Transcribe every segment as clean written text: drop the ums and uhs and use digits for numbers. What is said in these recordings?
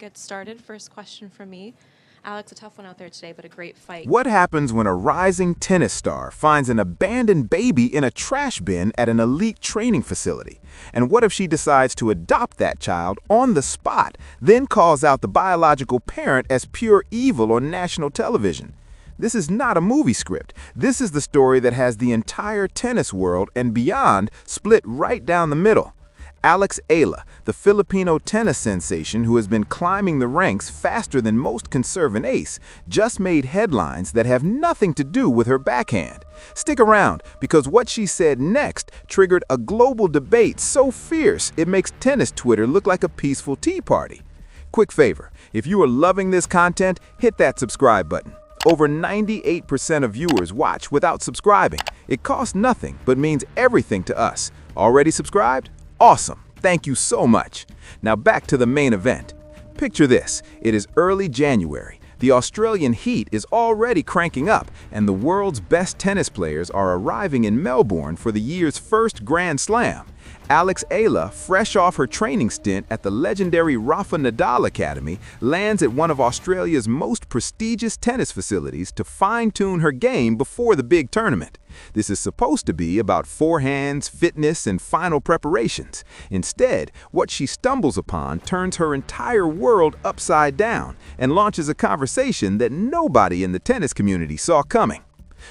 get started. First question from me. Alex, a tough one out there today, but a great fight. What happens when a rising tennis star finds an abandoned baby in a trash bin at an elite training facility? And what if she decides to adopt that child on the spot, then calls out the biological parent as pure evil on national television? This is not a movie script. This is the story that has the entire tennis world and beyond split right down the middle. Eala, the Filipino tennis sensation who has been climbing the ranks faster than most can serve an ace, just made headlines that have nothing to do with her backhand. Stick around, because what she said next triggered a global debate so fierce it makes tennis Twitter look like a peaceful tea party. Quick favor, if you are loving this content, hit that subscribe button. Over 98% of viewers watch without subscribing. It costs nothing, but means everything to us. Already subscribed? Awesome. Thank you so much. Now back to the main event. Picture this. It is early January. The Australian heat is already cranking up, and the world's best tennis players are arriving in Melbourne for the year's first Grand Slam. Eala, fresh off her training stint at the legendary Rafa Nadal Academy, lands at one of Australia's most prestigious tennis facilities to fine-tune her game before the big tournament. This is supposed to be about forehands, fitness, and final preparations. Instead, what she stumbles upon turns her entire world upside down and launches a conversation that nobody in the tennis community saw coming.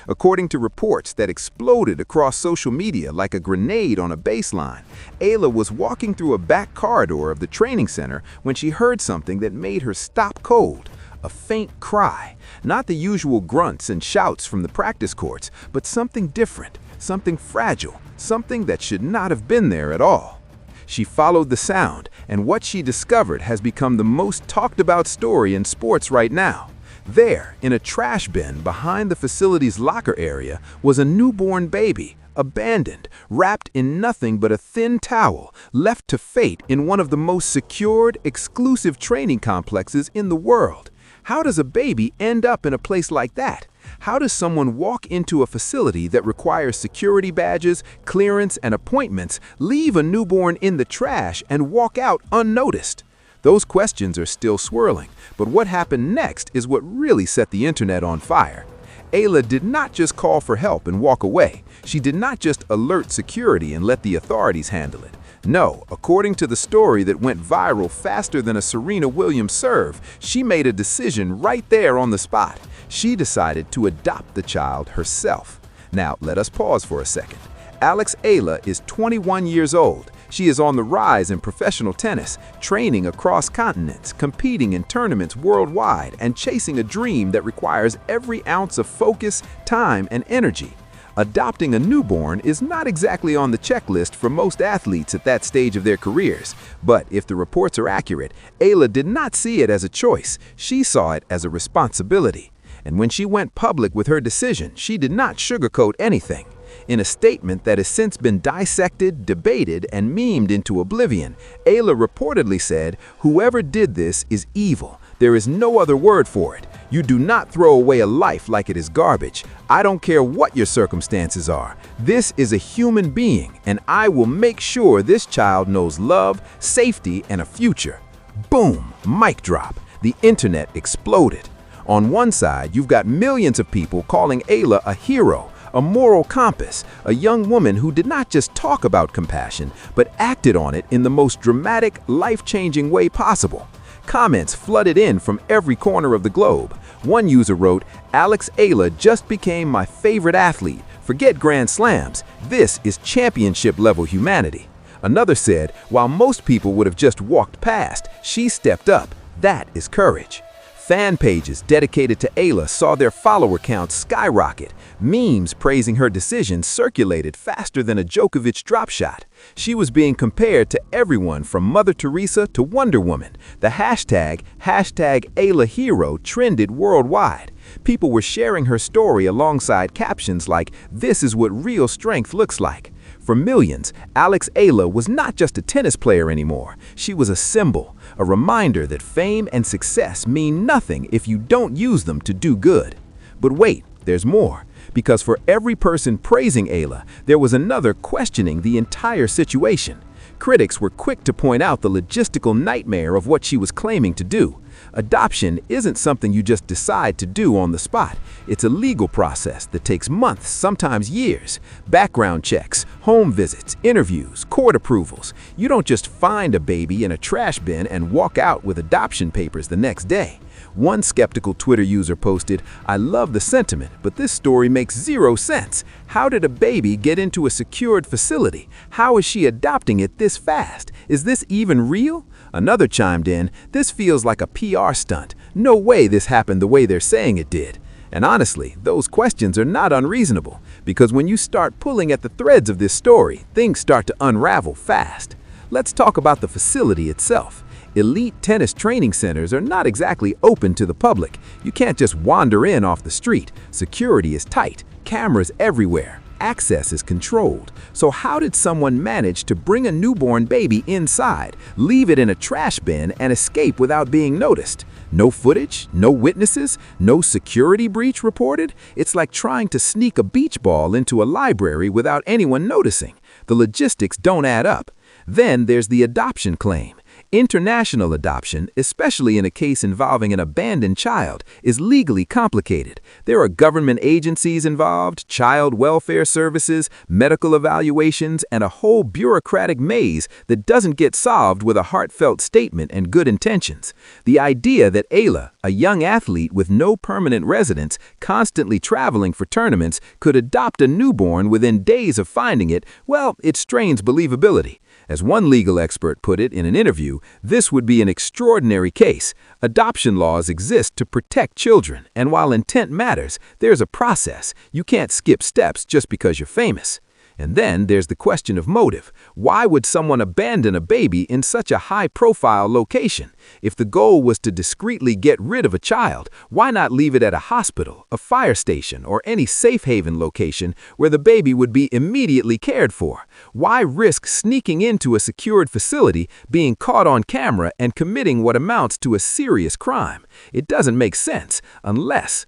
According to reports that exploded across social media like a grenade on a baseline, Eala was walking through a back corridor of the training center when she heard something that made her stop cold. A faint cry, not the usual grunts and shouts from the practice courts, but something different, something fragile, something that should not have been there at all. She followed the sound, and what she discovered has become the most talked about story in sports right now. There, in a trash bin behind the facility's locker area, was a newborn baby, abandoned, wrapped in nothing but a thin towel, left to fate in one of the most secured, exclusive training complexes in the world. How does a baby end up in a place like that? How does someone walk into a facility that requires security badges, clearance, and appointments, leave a newborn in the trash, and walk out unnoticed? Those questions are still swirling, but what happened next is what really set the internet on fire. Eala did not just call for help and walk away. She did not just alert security and let the authorities handle it. No, according to the story that went viral faster than a Serena Williams serve, she made a decision right there on the spot. She decided to adopt the child herself. Now, let us pause for a second. Eala is 21 years old. She is on the rise in professional tennis, training across continents, competing in tournaments worldwide, and chasing a dream that requires every ounce of focus, time, and energy. Adopting a newborn is not exactly on the checklist for most athletes at that stage of their careers. But if the reports are accurate, Eala did not see it as a choice. She saw it as a responsibility. And when she went public with her decision, she did not sugarcoat anything. In a statement that has since been dissected, debated, and memed into oblivion, Eala reportedly said, "Whoever did this is evil. There is no other word for it. You do not throw away a life like it is garbage. I don't care what your circumstances are. This is a human being, and I will make sure this child knows love, safety, and a future." Boom! Mic drop. The internet exploded. On one side, you've got millions of people calling Eala a hero, a moral compass, a young woman who did not just talk about compassion, but acted on it in the most dramatic, life-changing way possible. Comments flooded in from every corner of the globe. One user wrote, "Eala just became my favorite athlete. Forget Grand Slams. This is championship-level humanity." Another said, "While most people would have just walked past, she stepped up. That is courage." Fan pages dedicated to Eala saw their follower counts skyrocket. Memes praising her decision circulated faster than a Djokovic drop shot. She was being compared to everyone from Mother Teresa to Wonder Woman. The hashtag #EalaHero trended worldwide. People were sharing her story alongside captions like, "This is what real strength looks like." For millions, Eala was not just a tennis player anymore. She was a symbol, a reminder that fame and success mean nothing if you don't use them to do good. But wait, there's more. Because for every person praising Eala, there was another questioning the entire situation. Critics were quick to point out the logistical nightmare of what she was claiming to do. Adoption isn't something you just decide to do on the spot. It's a legal process that takes months, sometimes years. Background checks, home visits, interviews, court approvals. You don't just find a baby in a trash bin and walk out with adoption papers the next day. One skeptical Twitter user posted, "I love the sentiment, but this story makes zero sense. How did a baby get into a secured facility? How is she adopting it this fast? Is this even real?" Another chimed in, "This feels like a PR stunt. No way this happened the way they're saying it did." And honestly, those questions are not unreasonable, because when you start pulling at the threads of this story, things start to unravel fast. Let's talk about the facility itself. Elite tennis training centers are not exactly open to the public. You can't just wander in off the street. Security is tight, cameras everywhere, access is controlled. So how did someone manage to bring a newborn baby inside, leave it in a trash bin, and escape without being noticed? No footage, no witnesses, no security breach reported? It's like trying to sneak a beach ball into a library without anyone noticing. The logistics don't add up. Then there's the adoption claim. International adoption, especially in a case involving an abandoned child, is legally complicated. There are government agencies involved, child welfare services, medical evaluations, and a whole bureaucratic maze that doesn't get solved with a heartfelt statement and good intentions. The idea that Eala, a young athlete with no permanent residence, constantly traveling for tournaments, could adopt a newborn within days of finding it, well, it strains believability. As one legal expert put it in an interview, this would be an extraordinary case. Adoption laws exist to protect children, and while intent matters, there's a process. You can't skip steps just because you're famous. And then there's the question of motive. Why would someone abandon a baby in such a high-profile location? If the goal was to discreetly get rid of a child, why not leave it at a hospital, a fire station, or any safe haven location where the baby would be immediately cared for? Why risk sneaking into a secured facility, being caught on camera, and committing what amounts to a serious crime? It doesn't make sense unless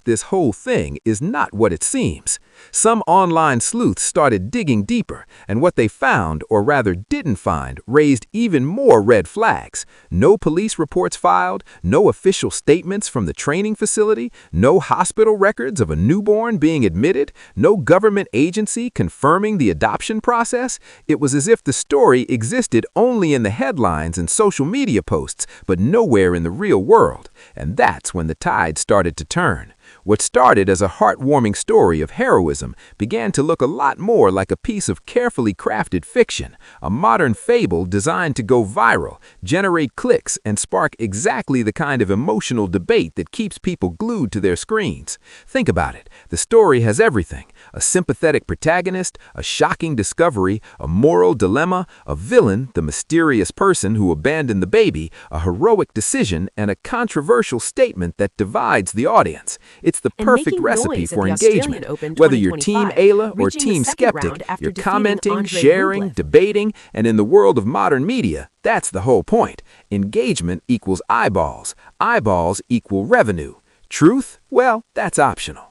this whole thing is not what it seems. Some online sleuths started digging deeper, and what they found, or rather didn't find, raised even more red flags. No police reports filed, no official statements from the training facility, no hospital records of a newborn being admitted, no government agency confirming the adoption process. It was as if the story existed only in the headlines and social media posts, but nowhere in the real world. And that's when the tide started to turn. What started as a heartwarming story of heroism began to look a lot more like a piece of carefully crafted fiction, a modern fable designed to go viral, generate clicks, and spark exactly the kind of emotional debate that keeps people glued to their screens. Think about it. The story has everything: a sympathetic protagonist, a shocking discovery, a moral dilemma, a villain, the mysterious person who abandoned the baby, a heroic decision, and a controversial statement that divides the audience. It's the perfect recipe for engagement. Whether you're Team Eala or Team Skeptic, you're commenting, sharing, debating, and in the world of modern media, that's the whole point. Engagement equals eyeballs. Eyeballs equal revenue. Truth? Well, that's optional.